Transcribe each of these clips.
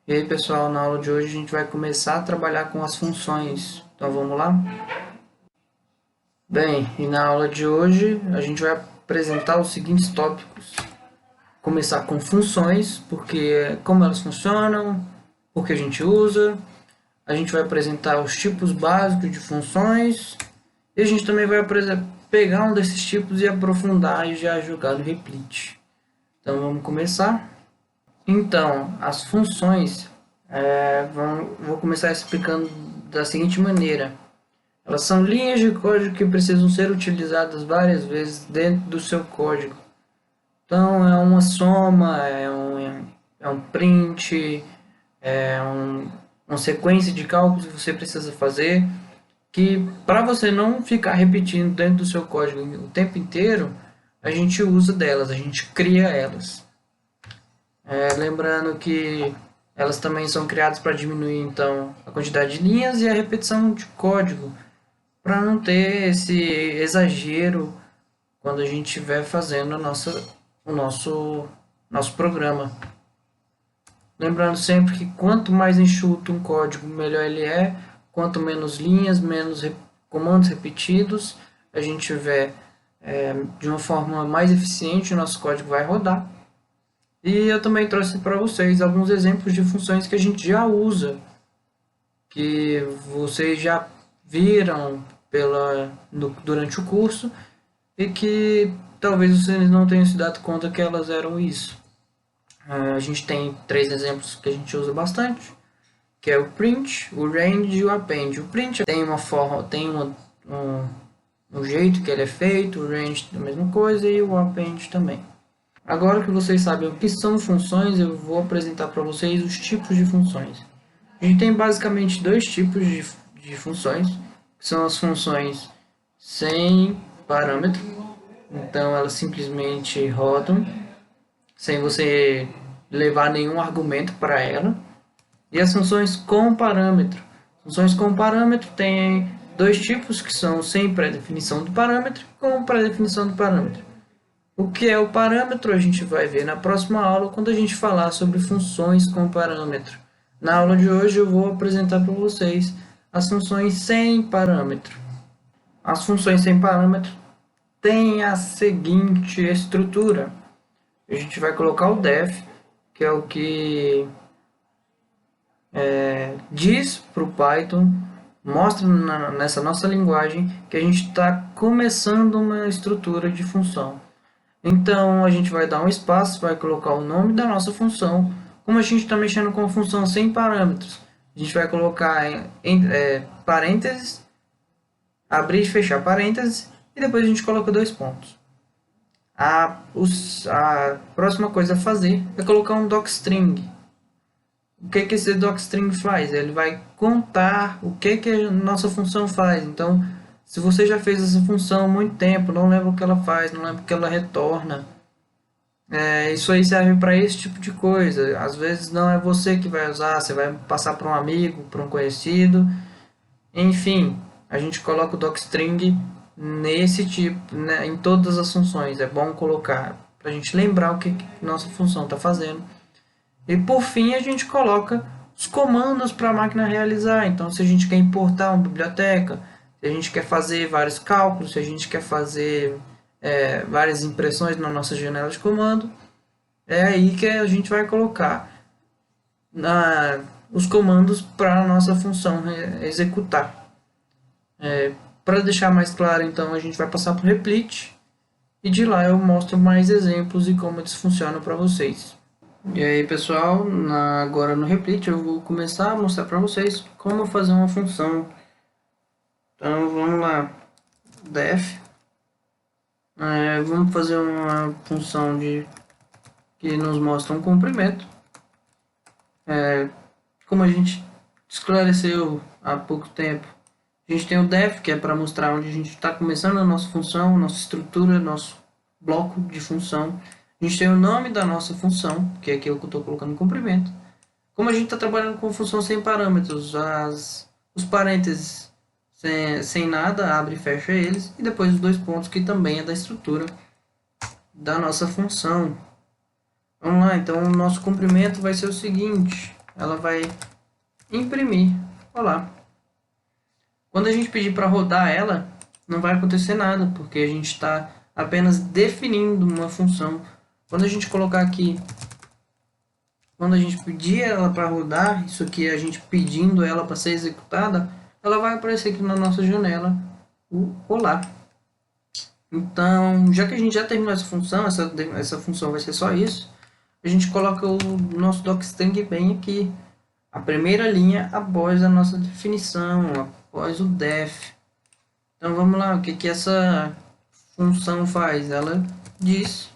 E aí pessoal, na aula de hoje a gente vai começar a trabalhar com as funções. Então vamos lá? Bem, e na aula de hoje a gente vai apresentar os seguintes tópicos. Começar com funções, porque como elas funcionam, por que a gente usa. A gente vai apresentar os tipos básicos de funções. E a gente também vai pegar um desses tipos e aprofundar e já jogar no replite. Então vamos começar? Então, as funções, vou começar explicando da seguinte maneira. Elas são linhas de código que precisam ser utilizadas várias vezes dentro do seu código. Então, é uma soma, é um print, uma sequência de cálculos que você precisa fazer, que para você não ficar repetindo dentro do seu código o tempo inteiro, a gente usa delas, a gente cria elas. Lembrando que elas também são criadas para diminuir então a quantidade de linhas e a repetição de código, para não ter esse exagero quando a gente estiver fazendo o nosso programa. Lembrando sempre que quanto mais enxuto um código, melhor ele é, quanto menos linhas, menos comandos repetidos a gente tiver, de uma forma mais eficiente o nosso código vai rodar. E eu também trouxe para vocês alguns exemplos de funções que a gente já usa, que vocês já viram durante o curso e que talvez vocês não tenham se dado conta que elas eram isso. A gente tem três exemplos que a gente usa bastante, que é o print, o range e o append. O print tem uma forma, um jeito que ele é feito, o range é a mesma coisa e o append também. Agora que vocês sabem o que são funções, eu vou apresentar para vocês os tipos de funções. A gente tem basicamente dois tipos de funções, que são as funções sem parâmetro. Então elas simplesmente rodam, sem você levar nenhum argumento para ela. E as funções com parâmetro. Funções com parâmetro tem dois tipos, que são sem pré-definição do parâmetro e com pré-definição do parâmetro. O que é o parâmetro a gente vai ver na próxima aula quando a gente falar sobre funções com parâmetro. Na aula de hoje eu vou apresentar para vocês as funções sem parâmetro. As funções sem parâmetro têm a seguinte estrutura. A gente vai colocar o def, que é o que diz para o Python, mostra nessa nossa linguagem que a gente está começando uma estrutura de função. Então a gente vai dar um espaço, vai colocar o nome da nossa função. Como a gente está mexendo com função sem parâmetros, a gente vai colocar parênteses, abrir e fechar parênteses, e depois a gente coloca dois pontos. A próxima coisa a fazer é colocar um docstring. O que esse docstring faz? Ele vai contar o que a nossa função faz. Então, se você já fez essa função há muito tempo, não lembra o que ela faz, não lembra o que ela retorna, isso aí serve para esse tipo de coisa. Às vezes não é você que vai usar, você vai passar para um amigo, para um conhecido. Enfim, a gente coloca o docstring nesse tipo, né, em todas as funções. É bom colocar para a gente lembrar o que nossa função está fazendo. E por fim a gente coloca os comandos para a máquina realizar. Então se a gente quer importar uma biblioteca, se a gente quer fazer vários cálculos, se a gente quer fazer várias impressões na nossa janela de comando, é aí que a gente vai colocar os comandos para a nossa função executar. Para deixar mais claro, então, a gente vai passar para o Replit, e de lá eu mostro mais exemplos e como eles funcionam para vocês. E aí pessoal, agora no Replit eu vou começar a mostrar para vocês como fazer uma função. Então vamos lá, def, vamos fazer uma função que nos mostra um comprimento. Como a gente esclareceu há pouco tempo, a gente tem o def, que é para mostrar onde a gente está começando a nossa função, nossa estrutura, nosso bloco de função. A gente tem o nome da nossa função, que é aquilo que eu estou colocando em comprimento. Como a gente está trabalhando com função sem parâmetros, os parênteses sem nada, abre e fecha eles, e depois os dois pontos, que também é da estrutura da nossa função. Vamos lá, então o nosso comprimento vai ser o seguinte. ela vai imprimir. Olá. Quando a gente pedir para rodar ela, não vai acontecer nada, porque a gente está apenas definindo uma função. Quando a gente colocar aqui, quando a gente pedir ela para rodar, isso aqui é a gente pedindo ela para ser executada, ela vai aparecer aqui na nossa janela, o olá. Então, já que a gente já terminou essa função, essa função vai ser só isso, a gente coloca o nosso docstring bem aqui, a primeira linha após a nossa definição, após o def. Então vamos lá, o que que essa função faz? Ela diz,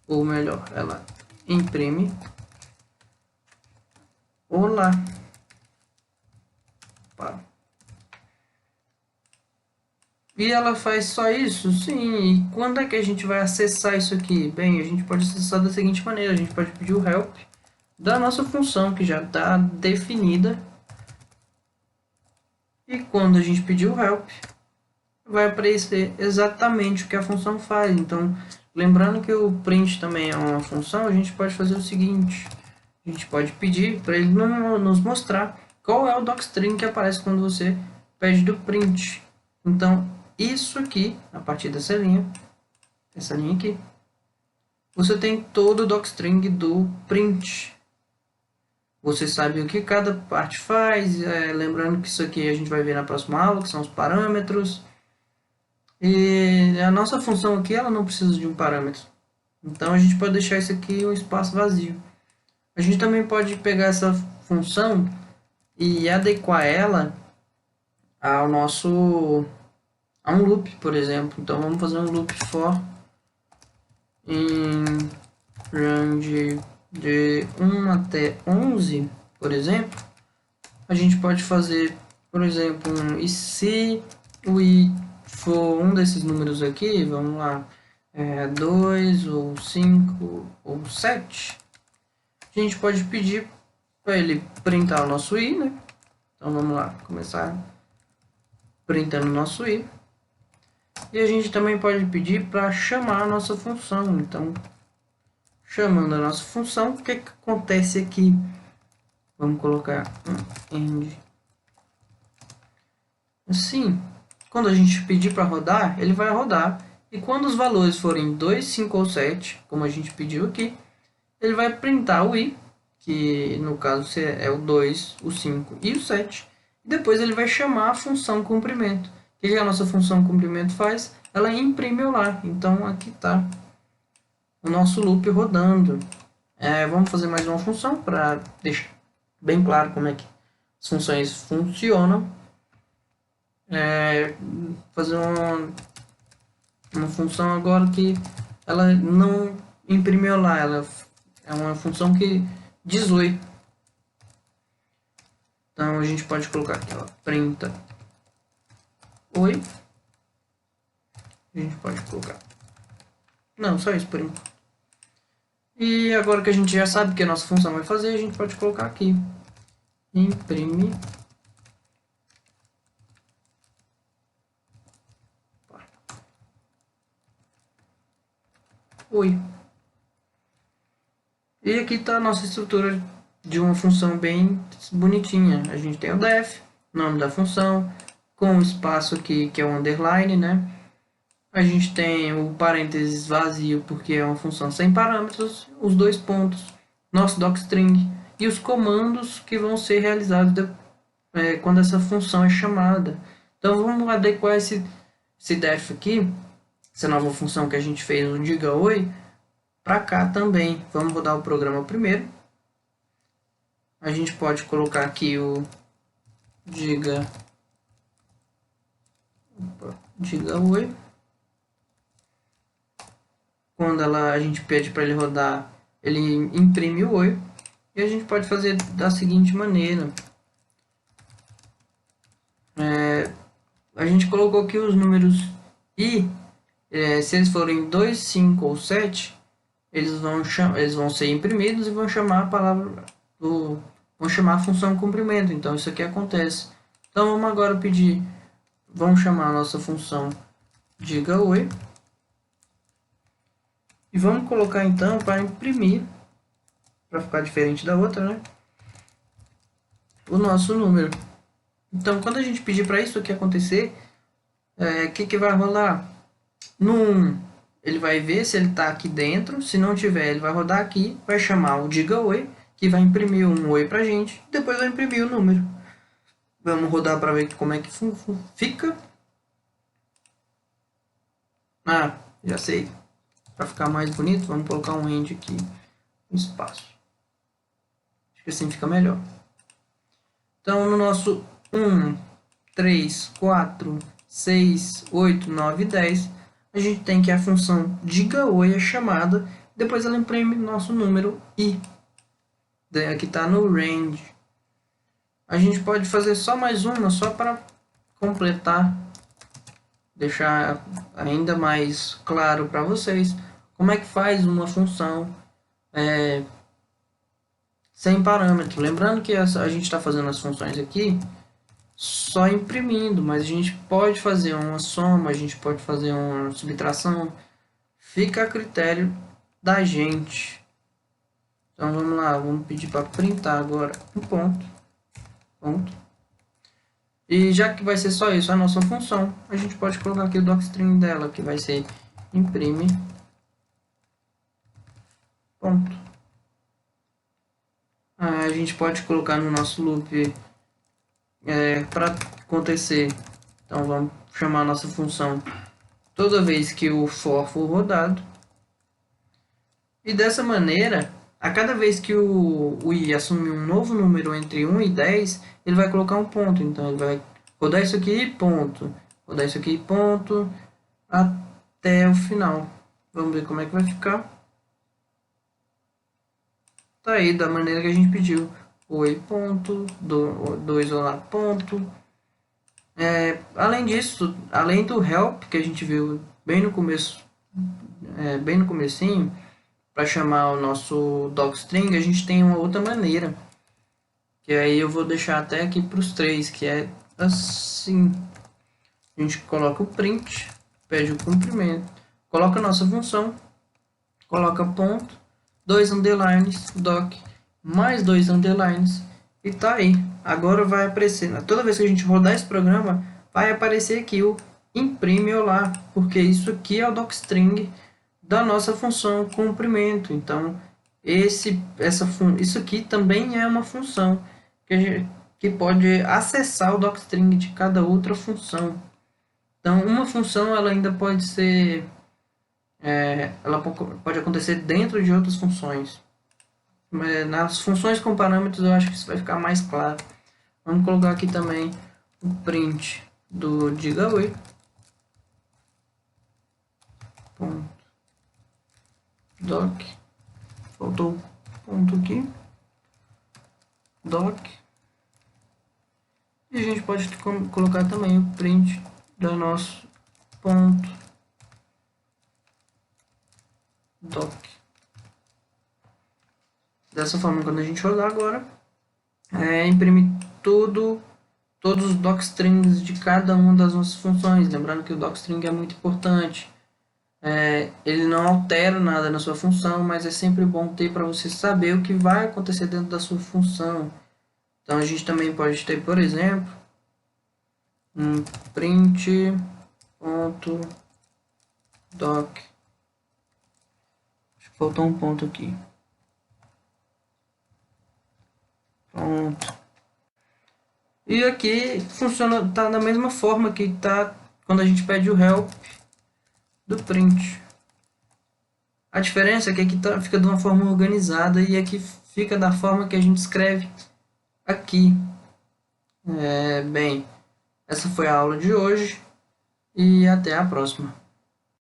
ou melhor, ela imprime olá. Opa. E ela faz só isso? Sim. E quando é que a gente vai acessar isso aqui? Bem, a gente pode acessar da seguinte maneira, a gente pode pedir o help da nossa função, que já está definida. E quando a gente pedir o help, vai aparecer exatamente o que a função faz. Então, lembrando que o print também é uma função, a gente pode fazer o seguinte. A gente pode pedir para ele nos mostrar qual é o docstring que aparece quando você pede do print. Então, isso aqui, a partir dessa linha, essa linha aqui, você tem todo o docstring do print. Você sabe o que cada parte faz, lembrando que isso aqui a gente vai ver na próxima aula, que são os parâmetros. E a nossa função aqui, ela não precisa de um parâmetro. Então, a gente pode deixar isso aqui um espaço vazio. A gente também pode pegar essa função e adequar ela ao nosso a um loop, por exemplo. Então vamos fazer um loop for em range de 1 até 11, por exemplo. A gente pode fazer, por exemplo, e se o i for um desses números aqui, vamos lá, 2 ou 5 ou 7, a gente pode pedir para ele printar o nosso i, né? Então vamos lá, começar printando o nosso i. E a gente também pode pedir para chamar a nossa função. Então, chamando a nossa função, o que acontece aqui? Vamos colocar um end. Assim, quando a gente pedir para rodar, ele vai rodar. E quando os valores forem 2, 5 ou 7, como a gente pediu aqui, ele vai printar o i, que no caso é o 2, o 5 e o 7. E depois ele vai chamar a função comprimento. O que a nossa função comprimento faz? Ela imprime o lá. Então aqui está o nosso loop rodando. Vamos fazer mais uma função para deixar bem claro como é que as funções funcionam. Fazer uma função agora que ela não imprimiu lá. Ela é uma função que diz oi. Então a gente pode colocar aqui, ela printa oi. A gente pode colocar. Não, só isso por enquanto. E agora que a gente já sabe o que a nossa função vai fazer, a gente pode colocar aqui. Imprime. Oi. E aqui está a nossa estrutura de uma função bem bonitinha. A gente tem o def, nome da função, com o espaço aqui que é o underline, né? A gente tem o parênteses vazio, porque é uma função sem parâmetros, os dois pontos, nosso docstring e os comandos que vão ser realizados quando essa função é chamada. Então vamos adequar esse def aqui, essa nova função que a gente fez no diga oi, para cá também. Vamos rodar o programa primeiro. A gente pode colocar aqui o diga oi. Quando a gente pede para ele rodar, ele imprime o oi. E a gente pode fazer da seguinte maneira. A gente colocou aqui os números i. Se eles forem 2, 5 ou 7, eles vão ser imprimidos e vão chamar a palavra vão chamar a função comprimento. Então isso aqui acontece. Então vamos agora pedir, vamos chamar a nossa função diga oi. E vamos colocar então para imprimir, para ficar diferente da outra, né? o nosso número. Então, quando a gente pedir para isso aqui acontecer, o que vai rolar? No 1, ele vai ver se ele está aqui dentro. Se não tiver, ele vai rodar aqui, vai chamar o diga oi, que vai imprimir um oi pra gente, e depois vai imprimir o número. Vamos rodar para ver como é que fica. Ah, já sei. Para ficar mais bonito, vamos colocar um end aqui, um espaço. Acho que assim fica melhor. Então, no nosso 1, 3, 4, 6, 8, 9 e 10, a gente tem que a função diga oi é chamada, depois ela imprime nosso número i. Aqui está no range. A gente pode fazer só mais uma, só para completar, deixar ainda mais claro para vocês como é que faz uma função sem parâmetro. Lembrando que a gente está fazendo as funções aqui só imprimindo, mas a gente pode fazer uma soma, a gente pode fazer uma subtração, fica a critério da gente. Então vamos lá, vamos pedir para printar agora um ponto. E já que vai ser só isso a nossa função, a gente pode colocar aqui o docstring dela, que vai ser imprime ponto. A gente pode colocar no nosso loop para acontecer. Então vamos chamar a nossa função toda vez que o for rodado. E dessa maneira, a cada vez que o i assumir um novo número entre 1 e 10, ele vai colocar um ponto. Então ele vai rodar isso aqui, ponto. Rodar isso aqui, ponto. Até o final. Vamos ver como é que vai ficar. Tá aí, da maneira que a gente pediu. Oi, ponto. 2 olá, ponto. Além disso, além do help, que a gente viu bem no começo, bem no comecinho, para chamar o nosso docstring, a gente tem uma outra maneira, que aí eu vou deixar até aqui para os três, que é assim. A gente coloca o print, pede o comprimento, coloca a nossa função, coloca ponto, 2 underlines, doc, mais 2 underlines, e tá aí. Agora vai aparecer, toda vez que a gente rodar esse programa, vai aparecer aqui o imprime olá, porque isso aqui é o docstring da nossa função comprimento. Então, isso aqui também é uma função que pode acessar o docstring de cada outra função. Então, uma função ela ainda pode ser, ela pode acontecer dentro de outras funções. Nas funções com parâmetros eu acho que isso vai ficar mais claro. Vamos colocar aqui também o print do diga oi. Ponto. Doc. Faltou ponto aqui. Doc. E a gente pode colocar também o print do nosso ponto. Doc. Dessa forma, quando a gente rodar agora, imprime todos os docstrings de cada uma das nossas funções. Lembrando que o docstring é muito importante. Ele não altera nada na sua função, mas é sempre bom ter para você saber o que vai acontecer dentro da sua função. Então a gente também pode ter, por exemplo, um print ponto doc. Acho que faltou um ponto aqui. Pronto. E aqui funciona, tá da mesma forma que tá quando a gente pede o help do print. A diferença é que aqui fica de uma forma organizada e aqui fica da forma que a gente escreve aqui. Bem, essa foi a aula de hoje e até a próxima.